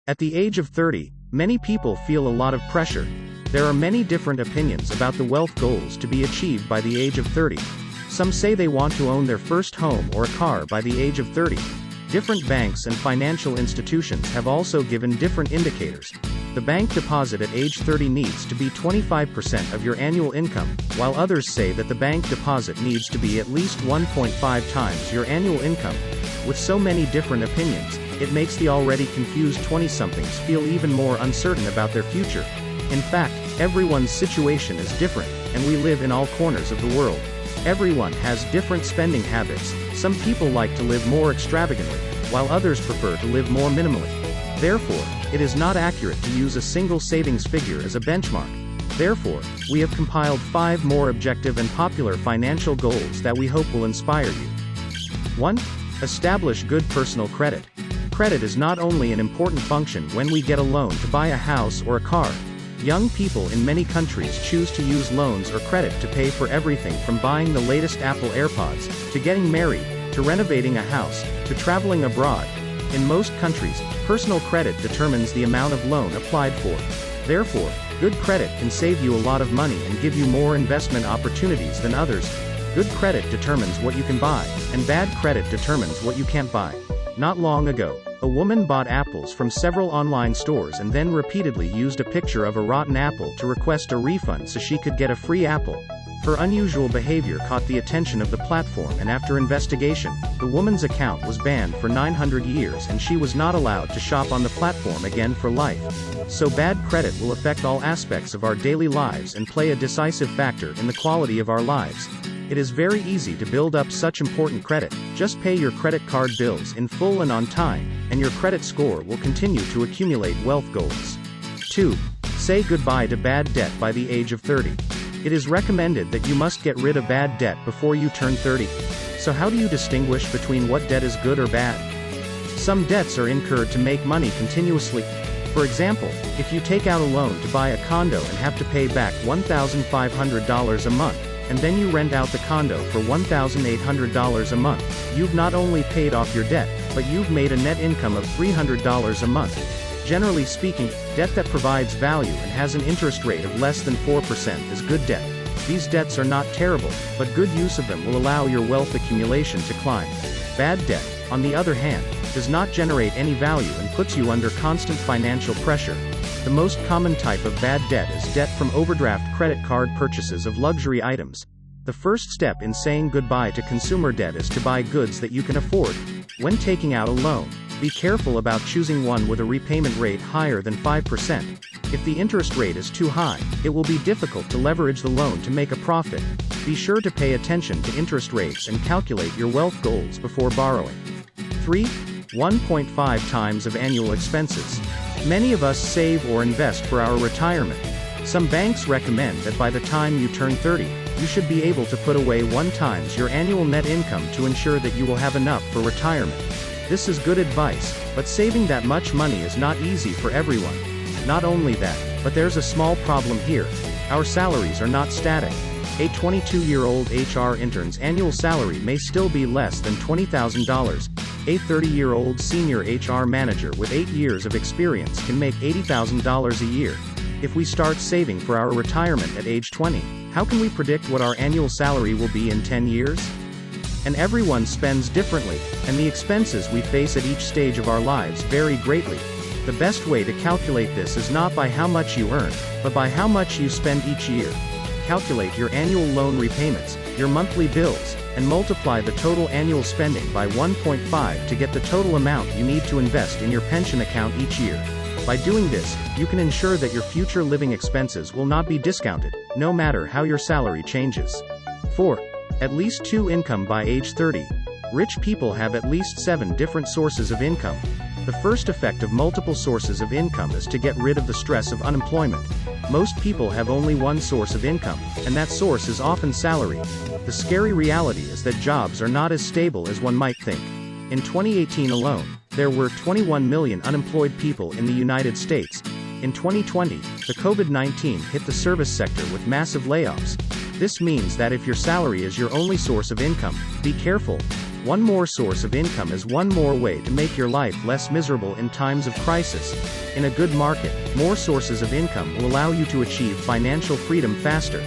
At the age of 30, many people feel a lot of pressure. There are many different opinions about the wealth goals to be achieved by the age of 30. Some say they want to own their first home or a car by the age of 30. Different banks and financial institutions have also given different indicators. The bank deposit at age 30 needs to be 25% of your annual income, while others say that the bank deposit needs to be at least 1.5 times your annual income. With so many different opinions, it makes the already confused 20-somethings feel even more uncertain about their future. In fact, everyone's situation is different, and we live in all corners of the world. Everyone has different spending habits. Some people like to live more extravagantly, while others prefer to live more minimally. Therefore, it is not accurate to use a single savings figure as a benchmark. Therefore, we have compiled 5 more objective and popular financial goals that we hope will inspire you. 1. Establish good personal credit. Credit is not only an important function when we get a loan to buy a house or a car. Young people in many countries choose to use loans or credit to pay for everything from buying the latest Apple AirPods, to getting married, to renovating a house, to traveling abroad. In most countries, personal credit determines the amount of loan applied for. Therefore, good credit can save you a lot of money and give you more investment opportunities than others. Good credit determines what you can buy, and bad credit determines what you can't buy. Not long ago, a woman bought apples from several online stores and then repeatedly used a picture of a rotten apple to request a refund so she could get a free apple. Her unusual behavior caught the attention of the platform, and after investigation, the woman's account was banned for 900 years and she was not allowed to shop on the platform again for life. So bad credit will affect all aspects of our daily lives and play a decisive factor in the quality of our lives. It is very easy to build up such important credit. Just pay your credit card bills in full and on time, and your credit score will continue to accumulate wealth goals. 2. Say goodbye to bad debt by the age of 30. It is recommended that you must get rid of bad debt before you turn 30. So how do you distinguish between what debt is good or bad? Some debts are incurred to make money continuously. For example, if you take out a loan to buy a condo and have to pay back $1,500 a month, and then you rent out the condo for $1,800 a month, you've not only paid off your debt, but you've made a net income of $300 a month. Generally speaking, debt that provides value and has an interest rate of less than 4% is good debt. These debts are not terrible, but good use of them will allow your wealth accumulation to climb. Bad debt, on the other hand, does not generate any value and puts you under constant financial pressure. The most common type of bad debt is debt from overdraft credit card purchases of luxury items. The first step in saying goodbye to consumer debt is to buy goods that you can afford. When taking out a loan, be careful about choosing one with a repayment rate higher than 5%. If the interest rate is too high, it will be difficult to leverage the loan to make a profit. Be sure to pay attention to interest rates and calculate your wealth goals before borrowing. 3. 1.5 times of annual expenses. Many of us save or invest for our retirement. Some banks recommend that by the time you turn 30, you should be able to put away 1 times your annual net income to ensure that you will have enough for retirement. This is good advice, but saving that much money is not easy for everyone. Not only that, but there's a small problem here. Our salaries are not static. A 22-year-old HR intern's annual salary may still be less than $20,000. A 30-year-old senior HR manager with 8 years of experience can make $80,000 a year. If we start saving for our retirement at age 20, how can we predict what our annual salary will be in 10 years? And everyone spends differently, and the expenses we face at each stage of our lives vary greatly. The best way to calculate this is not by how much you earn, but by how much you spend each year. Calculate your annual loan repayments, your monthly bills, and multiply the total annual spending by 1.5 to get the total amount you need to invest in your pension account each year. By doing this, you can ensure that your future living expenses will not be discounted, no matter how your salary changes. 4. At least 2 income by age 30. Rich people have at least 7 different sources of income. The first effect of multiple sources of income is to get rid of the stress of unemployment. Most people have only one source of income, and that source is often salary. The scary reality is that jobs are not as stable as one might think. In 2018 alone, there were 21 million unemployed people in the United States. In 2020, the COVID-19 hit the service sector with massive layoffs. This means that if your salary is your only source of income, be careful. One more source of income is one more way to make your life less miserable in times of crisis. In a good market, more sources of income will allow you to achieve financial freedom faster.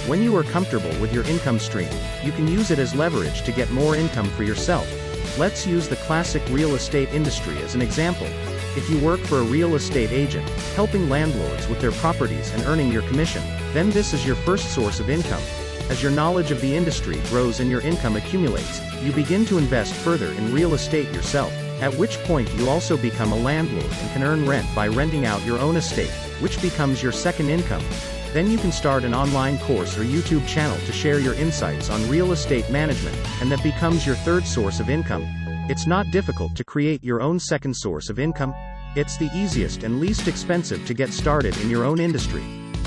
When you are comfortable with your income stream, you can use it as leverage to get more income for yourself. Let's use the classic real estate industry as an example. If you work for a real estate agent, helping landlords with their properties and earning your commission, then this is your first source of income. As your knowledge of the industry grows and your income accumulates, you begin to invest further in real estate yourself, at which point you also become a landlord and can earn rent by renting out your own estate, which becomes your second income. Then you can start an online course or YouTube channel to share your insights on real estate management, and that becomes your third source of income. It's not difficult to create your own second source of income. It's the easiest and least expensive to get started in your own industry.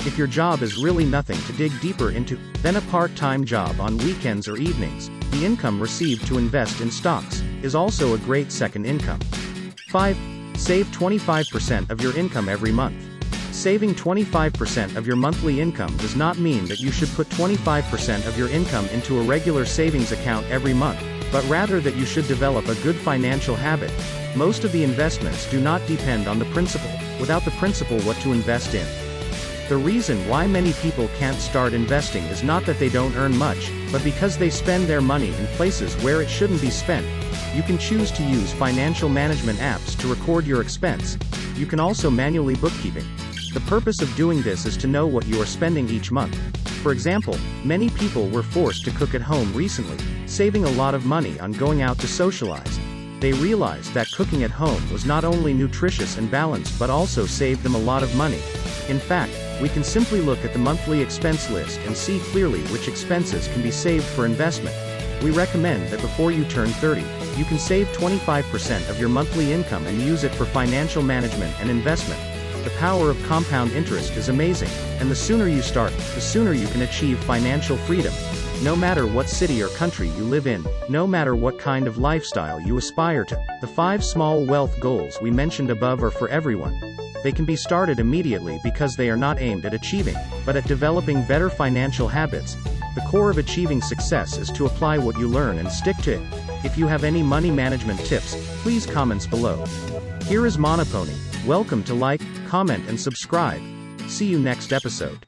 If your job is really nothing to dig deeper into, then a part-time job on weekends or evenings, the income received to invest in stocks, is also a great second income. 5. Save 25% of your income every month. Saving 25% of your monthly income does not mean that you should put 25% of your income into a regular savings account every month, but rather that you should develop a good financial habit. Most of the investments do not depend on the principal. Without the principal, what to invest in? The reason why many people can't start investing is not that they don't earn much, but because they spend their money in places where it shouldn't be spent. You can choose to use financial management apps to record your expense. You can also manually bookkeeping. The purpose of doing this is to know what you are spending each month. For example, many people were forced to cook at home recently, saving a lot of money on going out to socialize. They realized that cooking at home was not only nutritious and balanced but also saved them a lot of money. In fact, we can simply look at the monthly expense list and see clearly which expenses can be saved for investment. We recommend that before you turn 30, you can save 25% of your monthly income and use it for financial management and investment. The power of compound interest is amazing, and the sooner you start, the sooner you can achieve financial freedom. No matter what city or country you live in, no matter what kind of lifestyle you aspire to, the 5 small wealth goals we mentioned above are for everyone. They can be started immediately because they are not aimed at achieving, but at developing better financial habits. The core of achieving success is to apply what you learn and stick to it. If you have any money management tips, please comments below. Here is Monopony. Welcome to like, comment and subscribe. See you next episode.